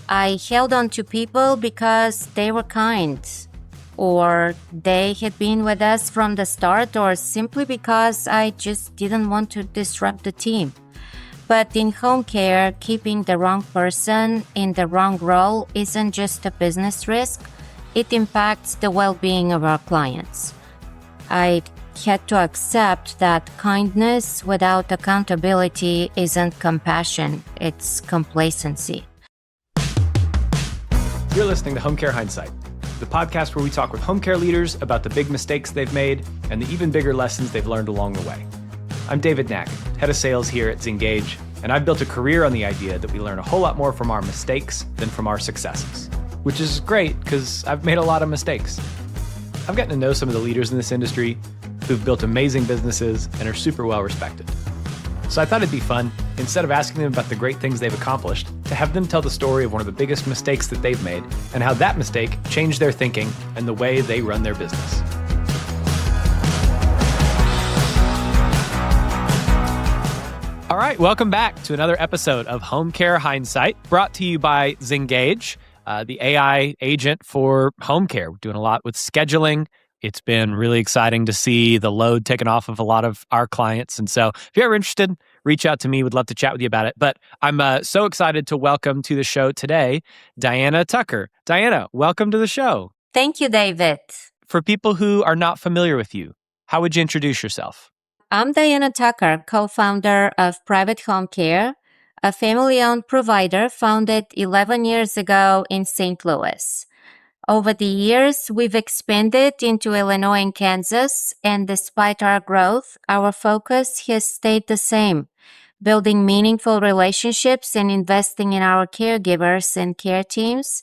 I held on to people because they were kind, or they had been with us from the start, or simply because I just didn't want to disrupt the team. But in home care, keeping the wrong person in the wrong role isn't just a business risk, it impacts the well-being of our clients. I had to accept that kindness without accountability isn't compassion, it's complacency. You're listening to Home Care Hindsight, the podcast where we talk with home care leaders about the big mistakes they've made and the even bigger lessons they've learned along the way. I'm David Knack, head of sales here at Zengage, and I've built a career on the idea that we learn a whole lot more from our mistakes than from our successes, which is great because I've made a lot of mistakes. I've gotten to know some of the leaders in this industry who've built amazing businesses and are super well respected. So I thought it'd be fun, instead of asking them about the great things they've accomplished, to have them tell the story of one of the biggest mistakes that they've made and how that mistake changed their thinking and the way they run their business. All right, welcome back to another episode of Home Care Hindsight, brought to you by Zengage, the AI agent for home care. We're doing a lot with scheduling. It's been really exciting to see the load taken off of a lot of our clients. And so if you're ever interested, reach out to me. Would love to chat with you about it. But I'm so excited to welcome to the show today, Diana Tucker. Diana, welcome to the show. Thank you, David. For people who are not familiar with you, how would you introduce yourself? I'm Diana Tucker, co-founder of Private Home Care, a family-owned provider founded 11 years ago in St. Louis. Over the years, we've expanded into Illinois and Kansas, and despite our growth, our focus has stayed the same, building meaningful relationships and investing in our caregivers and care teams,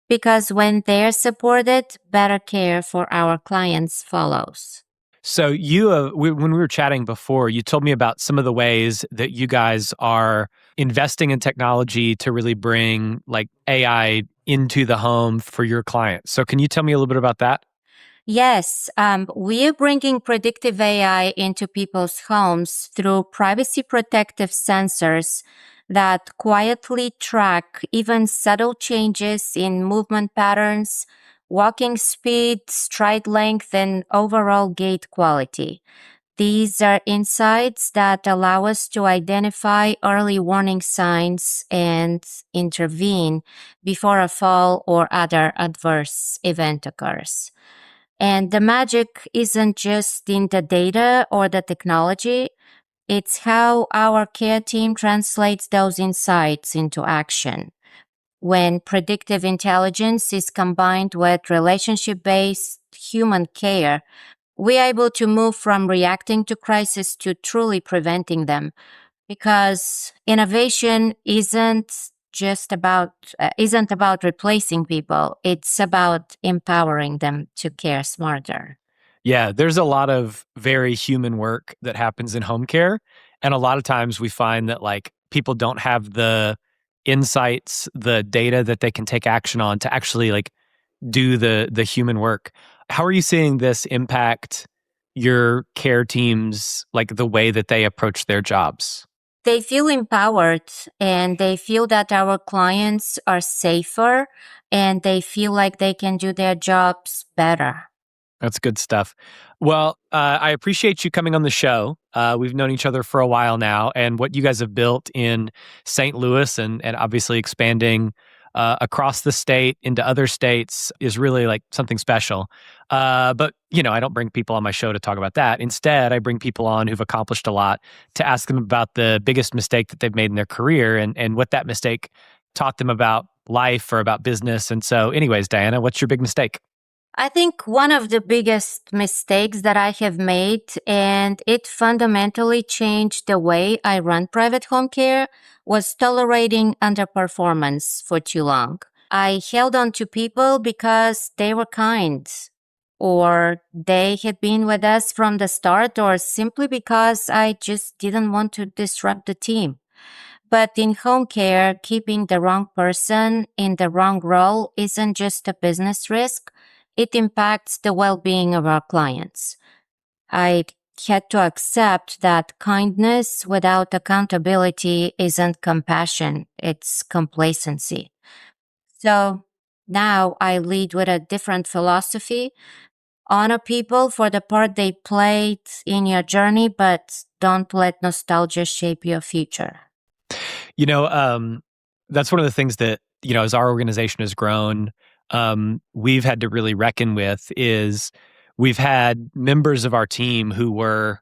because when they're supported, better care for our clients follows. So when we were chatting before, you told me about some of the ways that you guys are investing in technology to really bring like AI into the home for your clients. So can you tell me a little bit about that? Yes, we are bringing predictive AI into people's homes through privacy protective sensors that quietly track even subtle changes in movement patterns, walking speed, stride length, and overall gait quality. These are insights that allow us to identify early warning signs and intervene before a fall or other adverse event occurs. And the magic isn't just in the data or the technology, it's how our care team translates those insights into action. When predictive intelligence is combined with relationship-based human care, we're able to move from reacting to crisis to truly preventing them, because innovation isn't about replacing people. It's about empowering them to care smarter. Yeah, there's a lot of very human work that happens in home care. And a lot of times we find that like people don't have the insights, the data that they can take action on to actually like do the human work. How are you seeing this impact your care teams, like the way that they approach their jobs? They feel empowered, and they feel that our clients are safer, and they feel like they can do their jobs better. That's good stuff. Well, I appreciate you coming on the show. We've known each other for a while now, and what you guys have built in St. Louis and obviously expanding across the state into other states is really like something special. But, you know, I don't bring people on my show to talk about that. Instead, I bring people on who've accomplished a lot to ask them about the biggest mistake that they've made in their career and what that mistake taught them about life or about business. And so anyways, Diana, what's your big mistake? I think one of the biggest mistakes that I have made, and it fundamentally changed the way I run private home care, was tolerating underperformance for too long. I held on to people because they were kind, or they had been with us from the start, or simply because I just didn't want to disrupt the team. But in home care, keeping the wrong person in the wrong role isn't just a business risk. It impacts the well-being of our clients. I had to accept that kindness without accountability isn't compassion, it's complacency. So now I lead with a different philosophy. Honor people for the part they played in your journey, but don't let nostalgia shape your future. You know, that's one of the things that, as our organization has grown, we've had to really reckon with is we've had members of our team who were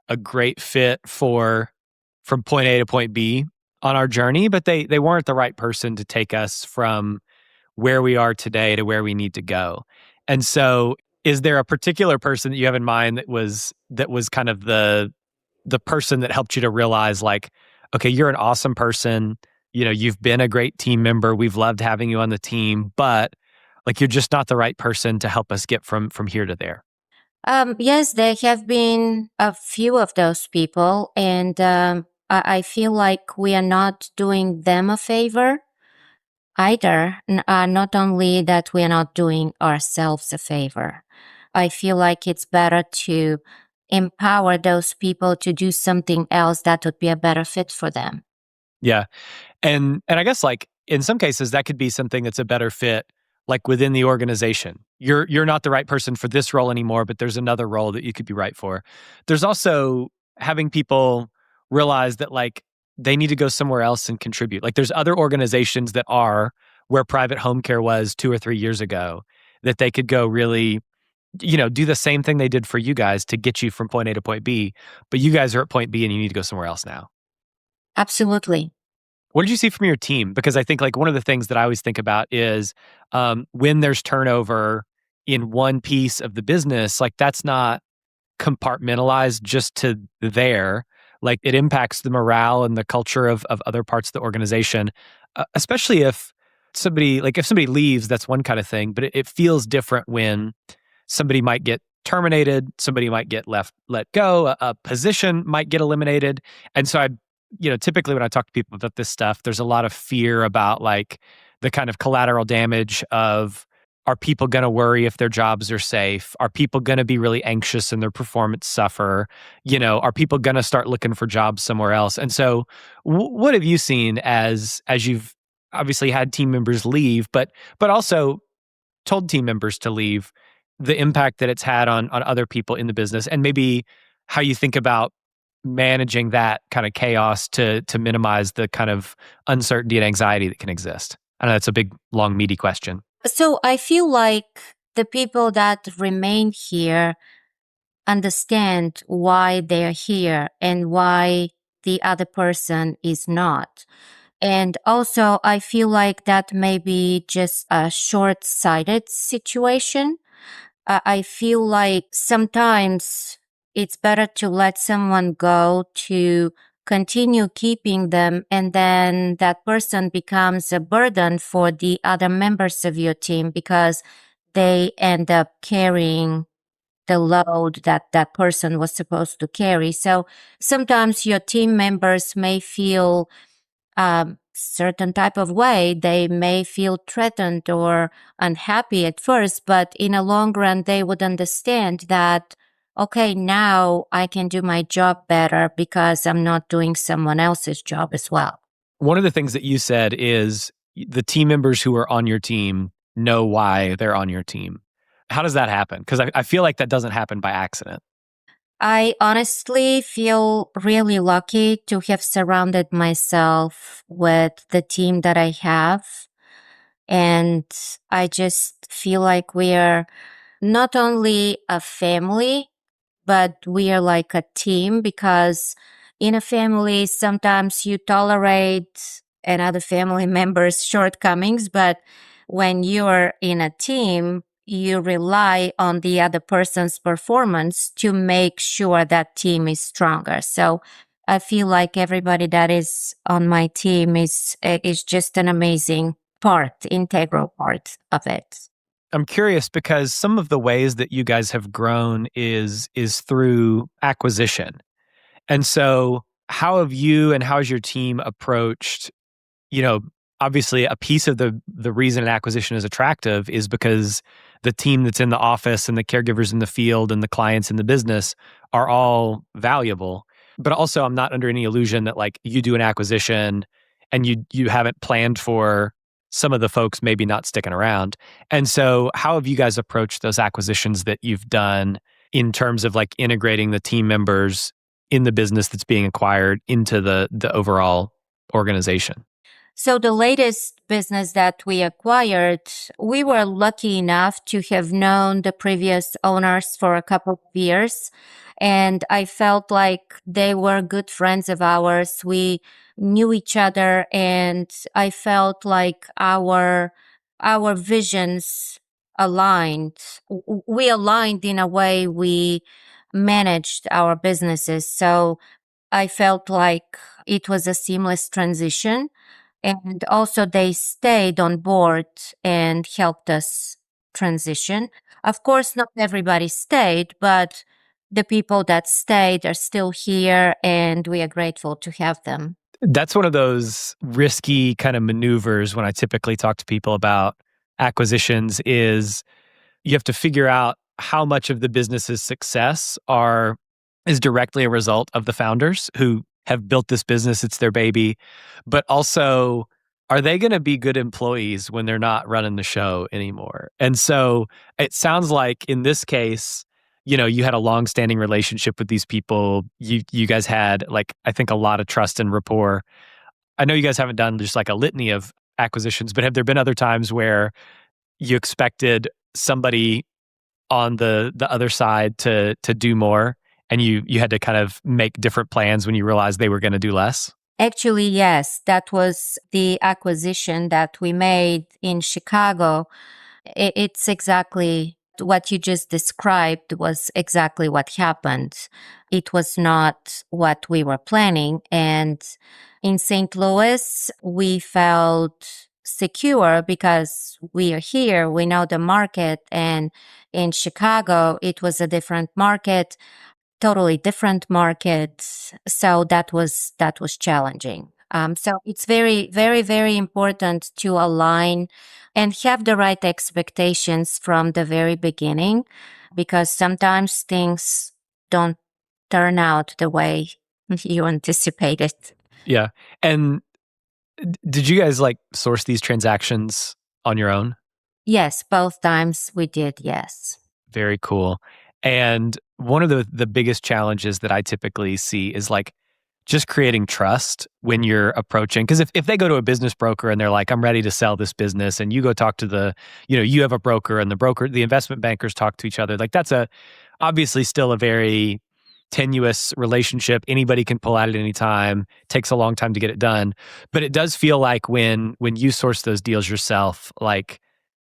a great fit from point A to point B on our journey, but they weren't the right person to take us from where we are today to where we need to go. And so is there a particular person that you have in mind that was kind of the person that helped you to realize like, okay, you're an awesome person. You've been a great team member. We've loved having you on the team, but like you're just not the right person to help us get from here to there. Yes, there have been a few of those people, and I feel like we are not doing them a favor either. Not only that, we are not doing ourselves a favor. I feel like it's better to empower those people to do something else that would be a better fit for them. Yeah. And I guess like in some cases that could be something that's a better fit like within the organization. You're not the right person for this role anymore, but there's another role that you could be right for. There's also having people realize that like they need to go somewhere else and contribute. Like there's other organizations that are where private home care was 2 or 3 years ago that they could go really do the same thing they did for you guys to get you from point A to point B, but you guys are at point B and you need to go somewhere else now. Absolutely. What did you see from your team? Because I think like one of the things that I always think about is when there's turnover in one piece of the business, like that's not compartmentalized just to there. Like it impacts the morale and the culture of other parts of the organization, especially if somebody leaves, that's one kind of thing, but it feels different when somebody might get terminated, somebody might get let go, a position might get eliminated. And so typically when I talk to people about this stuff, there's a lot of fear about like the kind of collateral damage of are people going to worry if their jobs are safe? Are people going to be really anxious and their performance suffer? Are people going to start looking for jobs somewhere else? And so what have you seen as you've obviously had team members leave, but also told team members to leave, the impact that it's had on other people in the business, and maybe how you think about managing that kind of chaos to minimize the kind of uncertainty and anxiety that can exist? I know that's a big, long, meaty question. So I feel like the people that remain here understand why they're here and why the other person is not. And also, I feel like that may be just a short-sighted situation. I feel like sometimes it's better to let someone go to continue keeping them, and then that person becomes a burden for the other members of your team because they end up carrying the load that that person was supposed to carry. So sometimes your team members may feel certain type of way. They may feel threatened or unhappy at first, but in a long run, they would understand that, okay, now I can do my job better because I'm not doing someone else's job as well. One of the things that you said is the team members who are on your team know why they're on your team. How does that happen? Because I feel like that doesn't happen by accident. I honestly feel really lucky to have surrounded myself with the team that I have. And I just feel like we are not only a family, but we are like a team because in a family, sometimes you tolerate another family member's shortcomings, but when you're in a team, you rely on the other person's performance to make sure that team is stronger. So I feel like everybody that is on my team is just an amazing part, integral part of it. I'm curious because some of the ways that you guys have grown is through acquisition. And so how have you and how has your team approached, you know, obviously a piece of the reason an acquisition is attractive is because the team that's in the office and the caregivers in the field and the clients in the business are all valuable. But also I'm not under any illusion that like you do an acquisition and you haven't planned for some of the folks maybe not sticking around. And so how have you guys approached those acquisitions that you've done in terms of like integrating the team members in the business that's being acquired into the overall organization? So the latest business that we acquired, we were lucky enough to have known the previous owners for a couple of years. And I felt like they were good friends of ours. We knew each other, and I felt like our visions aligned. We aligned in a way we managed our businesses. So I felt like it was a seamless transition. And also they stayed on board and helped us transition. Of course, not everybody stayed, but the people that stayed are still here, and we are grateful to have them. That's one of those risky kind of maneuvers when I typically talk to people about acquisitions is you have to figure out how much of the business's success is directly a result of the founders who have built this business, it's their baby, but also are they going to be good employees when they're not running the show anymore? And so it sounds like in this case, you had a long-standing relationship with these people. You guys had like I think a lot of trust and rapport. I know you guys haven't done just like a litany of acquisitions, but have there been other times where you expected somebody on the other side to do more and you had to kind of make different plans when you realized they were going to do less? Actually, yes, that was the acquisition that we made in Chicago. It's exactly what you just described was exactly what happened. It was not what we were planning. And in St. Louis, we felt secure because we are here, we know the market. And in Chicago, it was a different market, totally different market. So that was challenging. So it's very, very, very important to align and have the right expectations from the very beginning, because sometimes things don't turn out the way you anticipated. Yeah. And did you guys like source these transactions on your own? Yes, both times we did, yes. Very cool. And one of the biggest challenges that I typically see is like just creating trust when you're approaching. Because if they go to a business broker and they're like, I'm ready to sell this business, and you go talk to you have a broker and the investment bankers talk to each other, like that's obviously still a very tenuous relationship. Anybody can pull out at any time. Takes a long time to get it done. But it does feel like when you source those deals yourself, like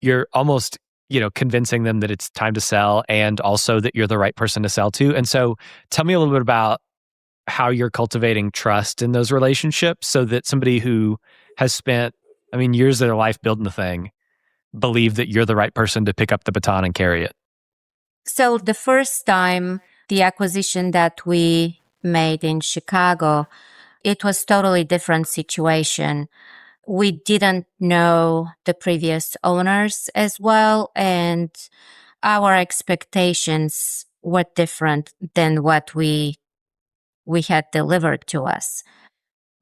you're almost convincing them that it's time to sell and also that you're the right person to sell to. And so tell me a little bit about how you're cultivating trust in those relationships so that somebody who has spent, years of their life building the thing, believe that you're the right person to pick up the baton and carry it. So the first time, the acquisition that we made in Chicago, it was totally different situation. We didn't know the previous owners as well, and our expectations were different than what we had delivered to us.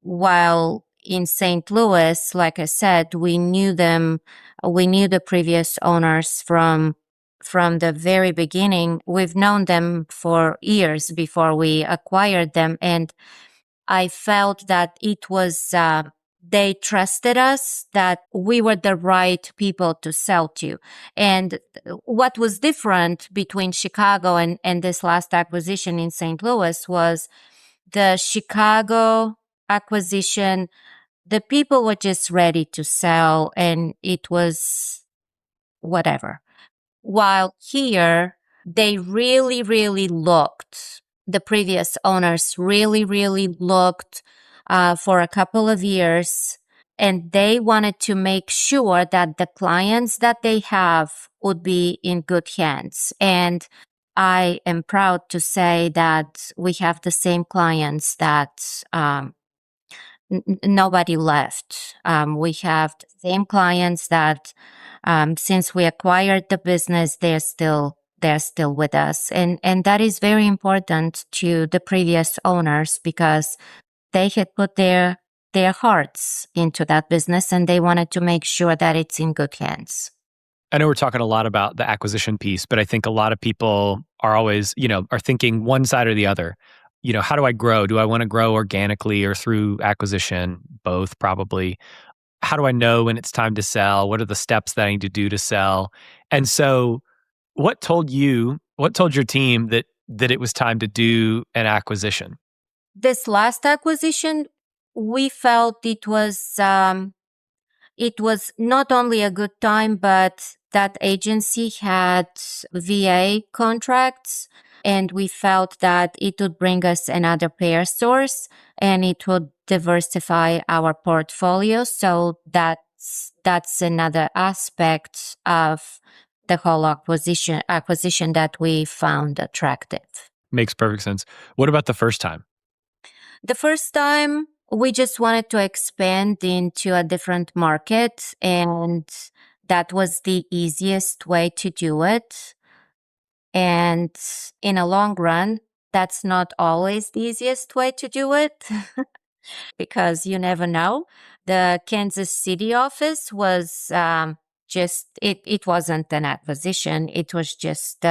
While in St. Louis, like I said, we knew the previous owners from the very beginning. We've known them for years before we acquired them, and I felt that it was they trusted us, that we were the right people to sell to. And what was different between Chicago and this last acquisition in St. Louis was the Chicago acquisition. The people were just ready to sell, and it was whatever. While here, they really, really looked, the previous owners really, really looked for a couple of years, and they wanted to make sure that the clients that they have would be in good hands. And I am proud to say that we have the same clients that nobody left. We have the same clients that since we acquired the business, they're still with us, and that is very important to the previous owners because they had put their their hearts into that business, and they wanted to make sure that it's in good hands. I know we're talking a lot about the acquisition piece, but I think a lot of people are always, are thinking one side or the other. How do I grow? Do I want to grow organically or through acquisition? Both, probably. How do I know when it's time to sell? What are the steps that I need to do to sell? And so, what told your team that it was time to do an acquisition? This last acquisition, we felt it was not only a good time, but that agency had VA contracts, and we felt that it would bring us another payer source and it would diversify our portfolio. So that's another aspect of the whole acquisition that we found attractive. Makes perfect sense. What about the first time? The first time, we just wanted to expand into a different market, and that was the easiest way to do it. And in a long run, that's not always the easiest way to do it because you never know. The Kansas City office was it wasn't an acquisition. It was just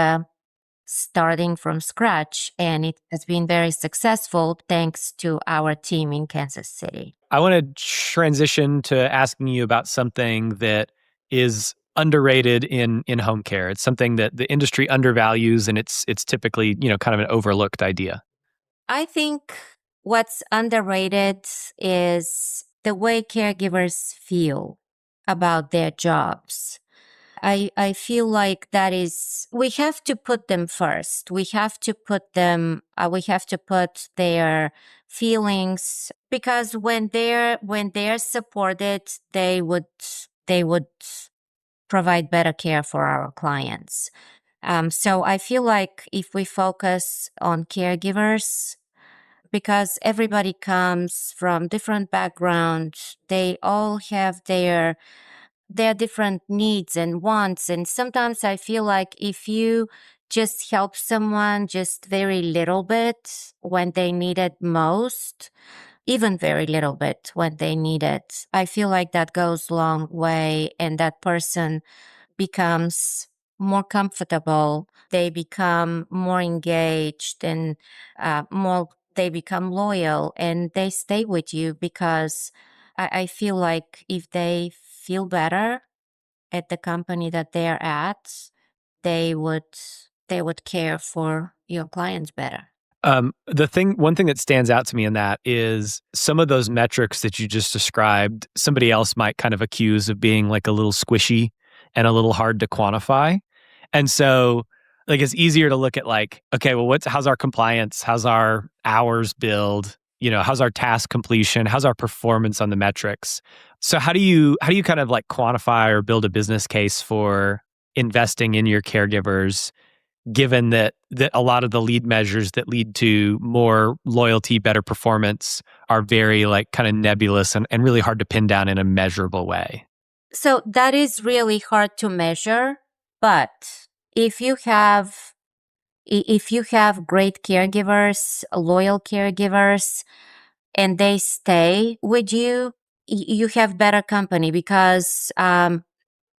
starting from scratch, and it has been very successful thanks to our team in Kansas City. I want to transition to asking you about something that is underrated in home care. It's something that the industry undervalues, and it's typically, kind of an overlooked idea. I think what's underrated is the way caregivers feel about their jobs. I feel like we have to put them first. We have to put their feelings, because when they're supported, they would provide better care for our clients. So I feel like if we focus on caregivers, because everybody comes from different backgrounds, they all have their different needs and wants. And sometimes I feel like if you just help someone just very little bit when they need it most, even very little bit when they need it, I feel like that goes a long way, and that person becomes more comfortable. They become more engaged, and they become loyal, and they stay with you because I feel like if they feel better at the company that they're at, they would care for your clients better. One thing that stands out to me in that is some of those metrics that you just described, somebody else might kind of accuse of being like a little squishy and a little hard to quantify. And so, like, it's easier to look at like, okay, well, how's our compliance? How's our hours billed? How's our task completion? How's our performance on the metrics? So how do you kind of like quantify or build a business case for investing in your caregivers, given that a lot of the lead measures that lead to more loyalty, better performance are very like kind of nebulous and really hard to pin down in a measurable way? So that is really hard to measure, but if you have great caregivers, loyal caregivers, and they stay with you, you have better company, because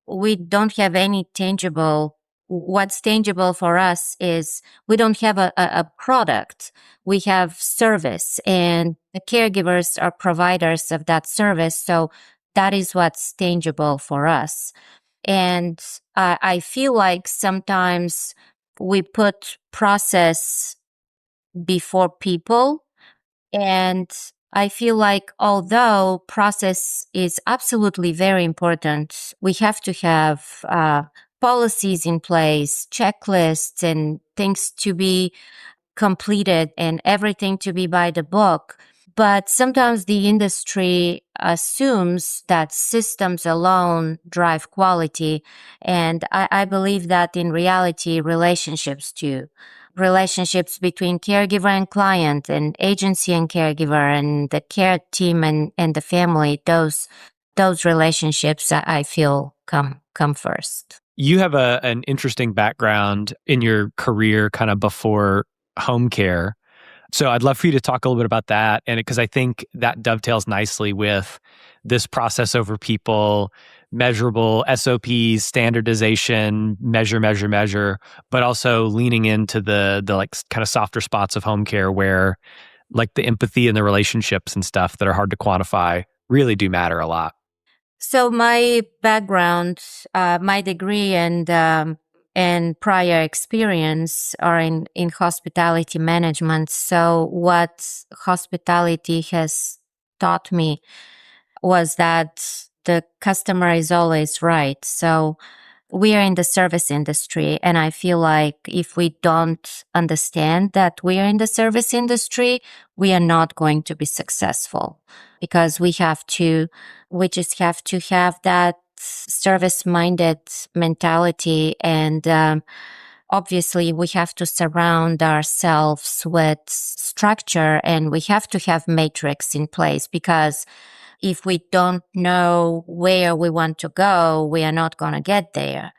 we don't have any tangible. What's tangible for us is we don't have a product. We have service, and the caregivers are providers of that service. So that is what's tangible for us. And I feel like sometimes we put process before people. And I feel like although process is absolutely very important, we have to have policies in place, checklists, and things to be completed, and everything to be by the book. But sometimes the industry assumes that systems alone drive quality. And I believe that in reality, relationships too. Relationships between caregiver and client, and agency and caregiver, and the care team and the family, those relationships I feel come first. You have an interesting background in your career kind of before home care. So I'd love for you to talk a little bit about that. And because I think that dovetails nicely with this process over people, measurable SOPs, standardization, measure, but also leaning into the like kind of softer spots of home care where like the empathy and the relationships and stuff that are hard to quantify really do matter a lot. So my background, my degree and prior experience are in hospitality management. So what hospitality has taught me was that the customer is always right. So we are in the service industry, and I feel like if we don't understand that we are in the service industry, we are not going to be successful because we just have to have that service minded mentality. And obviously, we have to surround ourselves with structure, and we have to have matrix in place, because if we don't know where we want to go, we are not going to get there.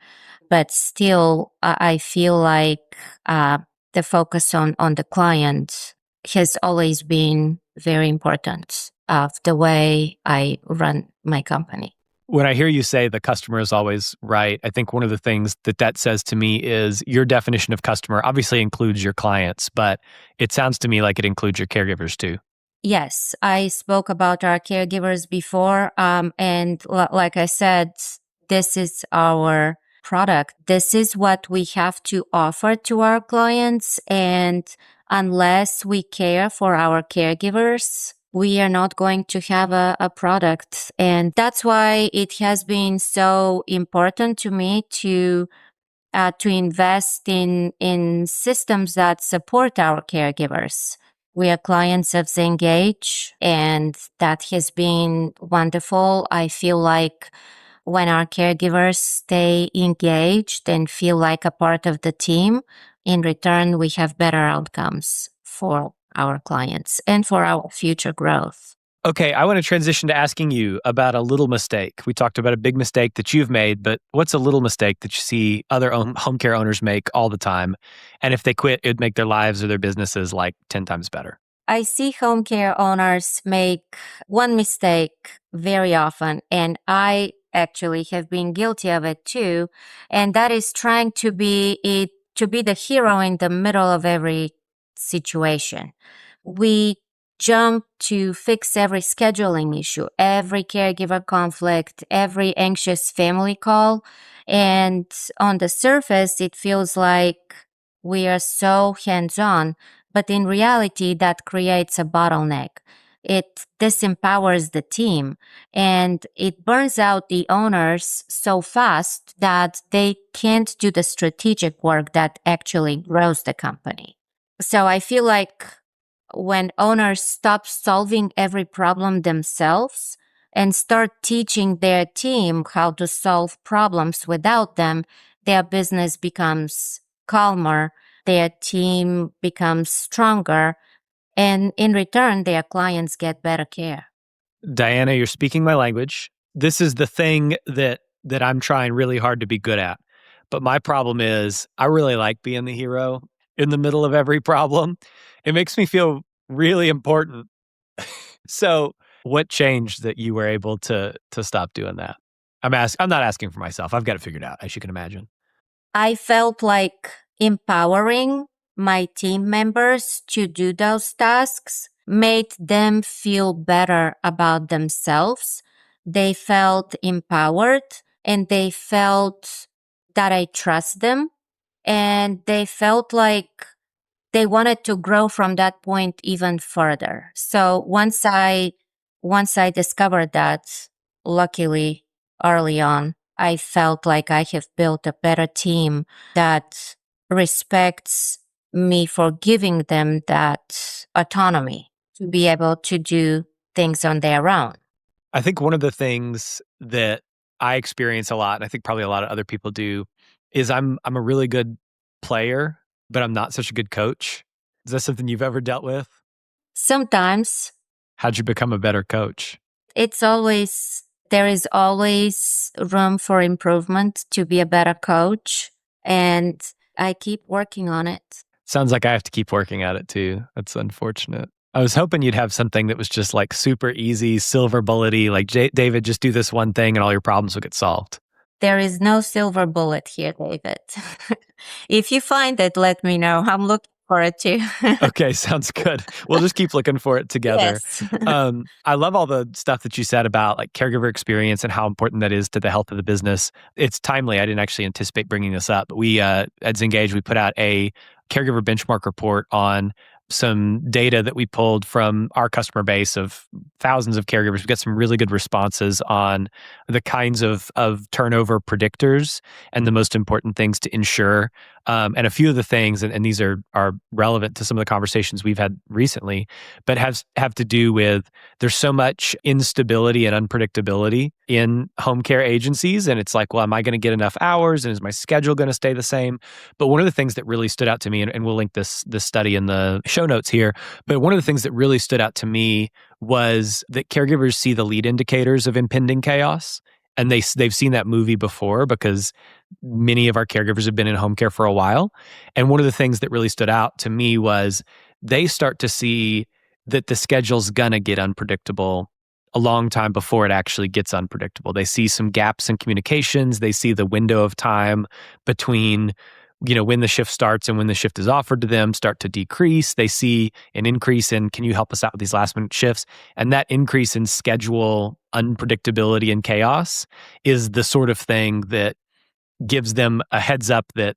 But still, I feel like the focus on the client has always been very important of the way I run my company. When I hear you say the customer is always right, I think one of the things that says to me is your definition of customer obviously includes your clients, but it sounds to me like it includes your caregivers too. Yes, I spoke about our caregivers before. Like I said, this is our product. This is what we have to offer to our clients. And unless we care for our caregivers, we are not going to have a product. And that's why it has been so important to me to invest in systems that support our caregivers. We are clients of Zengage, and that has been wonderful. I feel like when our caregivers stay engaged and feel like a part of the team, in return, we have better outcomes for our clients and for our future growth. Okay, I want to transition to asking you about a little mistake. We talked about a big mistake that you've made, but what's a little mistake that you see other home care owners make all the time? And if they quit, it'd make their lives or their businesses like 10 times better. I see home care owners make one mistake very often, and I actually have been guilty of it too, and that is trying to be the hero in the middle of every situation. We jump to fix every scheduling issue, every caregiver conflict, every anxious family call, and on the surface, it feels like we are so hands-on. But in reality, that creates a bottleneck. It disempowers the team, and it burns out the owners so fast that they can't do the strategic work that actually grows the company. So I feel like when owners stop solving every problem themselves and start teaching their team how to solve problems without them, their business becomes calmer, their team becomes stronger, and in return, their clients get better care. Diana, you're speaking my language. This is the thing that I'm trying really hard to be good at. But my problem is I really like being the hero in the middle of every problem. It makes me feel really important. So, what changed that you were able to stop doing that? I'm not asking for myself. I've got it figured out, as you can imagine. I felt like empowering my team members to do those tasks made them feel better about themselves. They felt empowered, and they felt that I trust them, and they felt like they wanted to grow from that point even further. So once I discovered that, luckily early on, I felt like I have built a better team that respects me for giving them that autonomy to be able to do things on their own. I think one of the things that I experience a lot, and I think probably a lot of other people do, is I'm a really good player, but I'm not such a good coach. Is that something you've ever dealt with? Sometimes How'd you become a better coach? there is always room for improvement to be a better coach, and I keep working on it. Sounds like I have to keep working at it too. That's unfortunate. I was hoping you'd have something that was just like super easy, silver bullety, like David, just do this one thing and all your problems will get solved. There is no silver bullet here, David. If you find it, let me know. I'm looking for it too. Okay, sounds good. We'll just keep looking for it together. Yes. I love all the stuff that you said about like caregiver experience and how important that is to the health of the business. It's timely. I didn't actually anticipate bringing this up, but we at Zengage, we put out a caregiver benchmark report on some data that we pulled from our customer base of thousands of caregivers. We got some really good responses on the kinds of turnover predictors and the most important things to ensure. And a few of the things, and these are relevant to some of the conversations we've had recently, but have to do with there's so much instability and unpredictability in home care agencies. And it's like, well, am I going to get enough hours? And is my schedule going to stay the same? But one of the things that really stood out to me, and we'll link this study in the show notes here, but one of the things that really stood out to me was that caregivers see the lead indicators of impending chaos. And they've seen that movie before because many of our caregivers have been in home care for a while. And one of the things that really stood out to me was they start to see that the schedule's gonna get unpredictable a long time before it actually gets unpredictable. They see some gaps in communications. They see the window of time between when the shift starts and when the shift is offered to them start to decrease. They see an increase in, can you help us out with these last minute shifts? And that increase in schedule unpredictability and chaos is the sort of thing that gives them a heads up that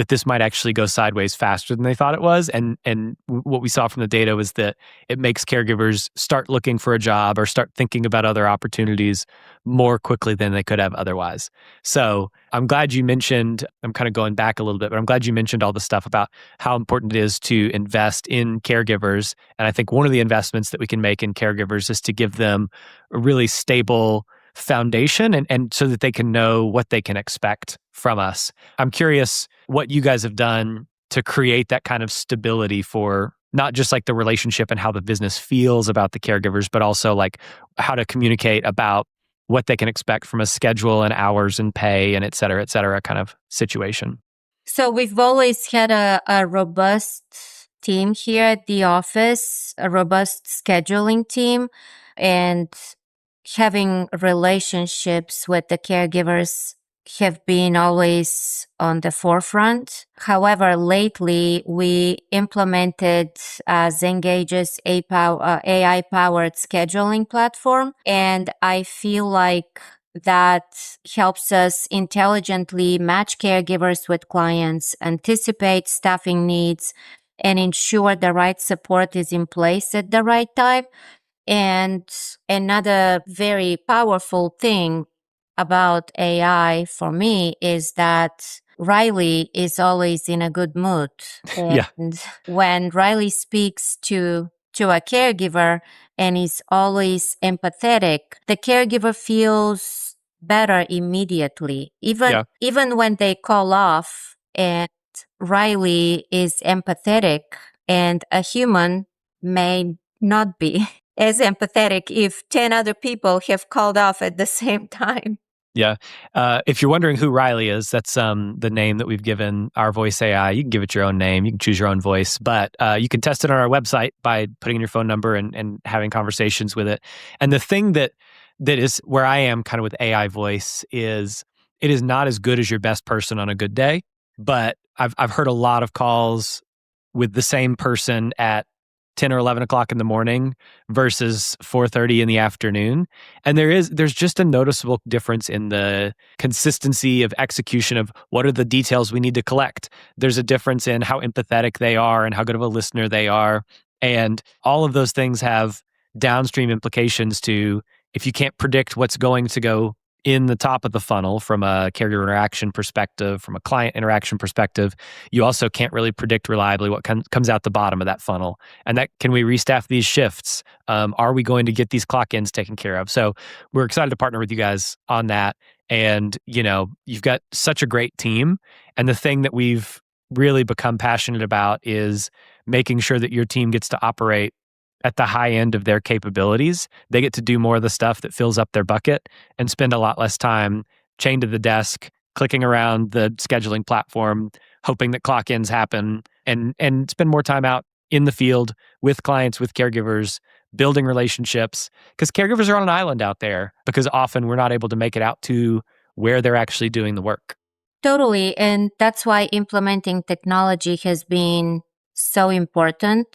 this might actually go sideways faster than they thought it was. And what we saw from the data was that it makes caregivers start looking for a job or start thinking about other opportunities more quickly than they could have otherwise. So I'm glad you mentioned, I'm kind of going back a little bit, but I'm glad you mentioned all the stuff about how important it is to invest in caregivers. And I think one of the investments that we can make in caregivers is to give them a really stable foundation and so that they can know what they can expect from us. I'm curious what you guys have done to create that kind of stability for not just like the relationship and how the business feels about the caregivers, but also like how to communicate about what they can expect from a schedule and hours and pay and et cetera kind of situation. So we've always had a robust team here at the office, a robust scheduling team, and having relationships with the caregivers have been always on the forefront. However, lately we implemented Zengage's AI-powered scheduling platform, and I feel like that helps us intelligently match caregivers with clients, anticipate staffing needs, and ensure the right support is in place at the right time. And another very powerful thing about AI for me is that Riley is always in a good mood. Yeah. And when Riley speaks to a caregiver and is always empathetic, the caregiver feels better immediately. Even when they call off and Riley is empathetic and a human may not be as empathetic if 10 other people have called off at the same time. Yeah. If you're wondering who Riley is, that's the name that we've given our voice AI. You can give it your own name. You can choose your own voice, but you can test it on our website by putting in your phone number and having conversations with it. And the thing that is where I am kind of with AI voice is it is not as good as your best person on a good day, but I've heard a lot of calls with the same person at 10 or 11 o'clock in the morning versus 4:30 in the afternoon. And there's just a noticeable difference in the consistency of execution of what are the details we need to collect. There's a difference in how empathetic they are and how good of a listener they are. And all of those things have downstream implications to if you can't predict what's going to go in the top of the funnel from a caregiver interaction perspective, from a client interaction perspective, you also can't really predict reliably what comes out the bottom of that funnel. And that, can we restaff these shifts? Are we going to get these clock ins taken care of? So we're excited to partner with you guys on that. And, you've got such a great team. And the thing that we've really become passionate about is making sure that your team gets to operate at the high end of their capabilities. They get to do more of the stuff that fills up their bucket and spend a lot less time chained to the desk, clicking around the scheduling platform, hoping that clock ins happen, and spend more time out in the field with clients, with caregivers, building relationships, because caregivers are on an island out there because often we're not able to make it out to where they're actually doing the work. Totally. And that's why implementing technology has been so important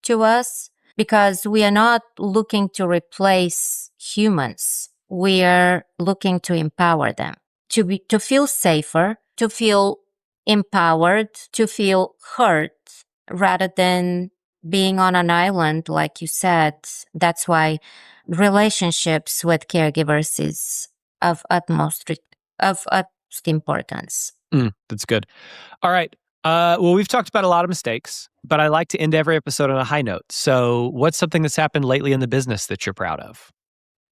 to us, because we are not looking to replace humans. We are looking to empower them to feel safer, to feel empowered, to feel heard rather than being on an island, like you said. That's why relationships with caregivers is of utmost importance. That's good. All right. Well, we've talked about a lot of mistakes, but I like to end every episode on a high note. So what's something that's happened lately in the business that you're proud of?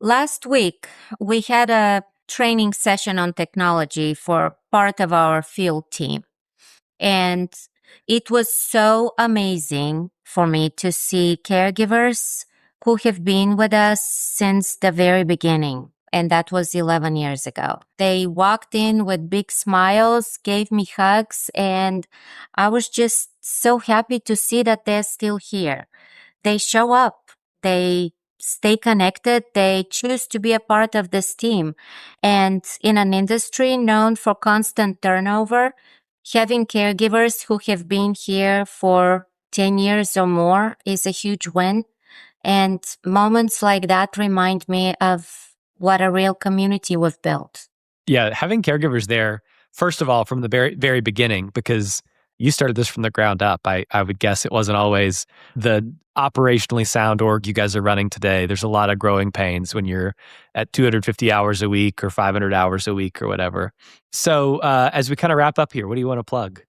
Last week, we had a training session on technology for part of our field team. And it was so amazing for me to see caregivers who have been with us since the very beginning. And that was 11 years ago. They walked in with big smiles, gave me hugs, and I was just so happy to see that they're still here. They show up. They stay connected. They choose to be a part of this team. And in an industry known for constant turnover, having caregivers who have been here for 10 years or more is a huge win. And moments like that remind me of what a real community we've built. Yeah, having caregivers there, first of all, from the very, very beginning, because you started this from the ground up. I would guess it wasn't always the operationally sound org you guys are running today. There's a lot of growing pains when you're at 250 hours a week or 500 hours a week or whatever. So as we kind of wrap up here, what do you want to plug?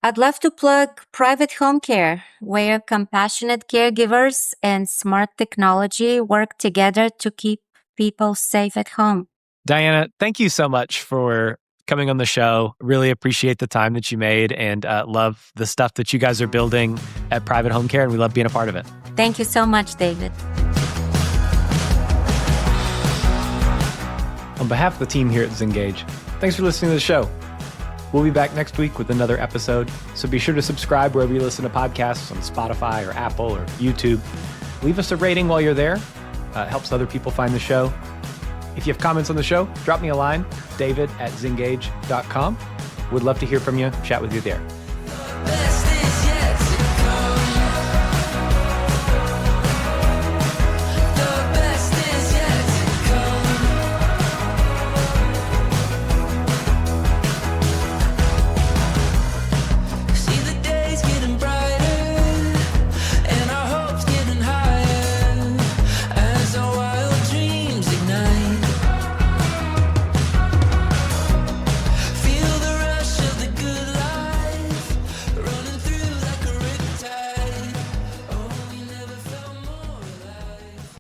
I'd love to plug private home care, where compassionate caregivers and smart technology work together to keep people safe at home. Diana, thank you so much for coming on the show. Really appreciate the time that you made and love the stuff that you guys are building at Private Home Care, and we love being a part of it. Thank you so much, David. On behalf of the team here at Zengage, thanks for listening to the show. We'll be back next week with another episode, so be sure to subscribe wherever you listen to podcasts on Spotify or Apple or YouTube. Leave us a rating while you're there. It helps other people find the show. If you have comments on the show, drop me a line, david@zengage.com. Would love to hear from you, chat with you there.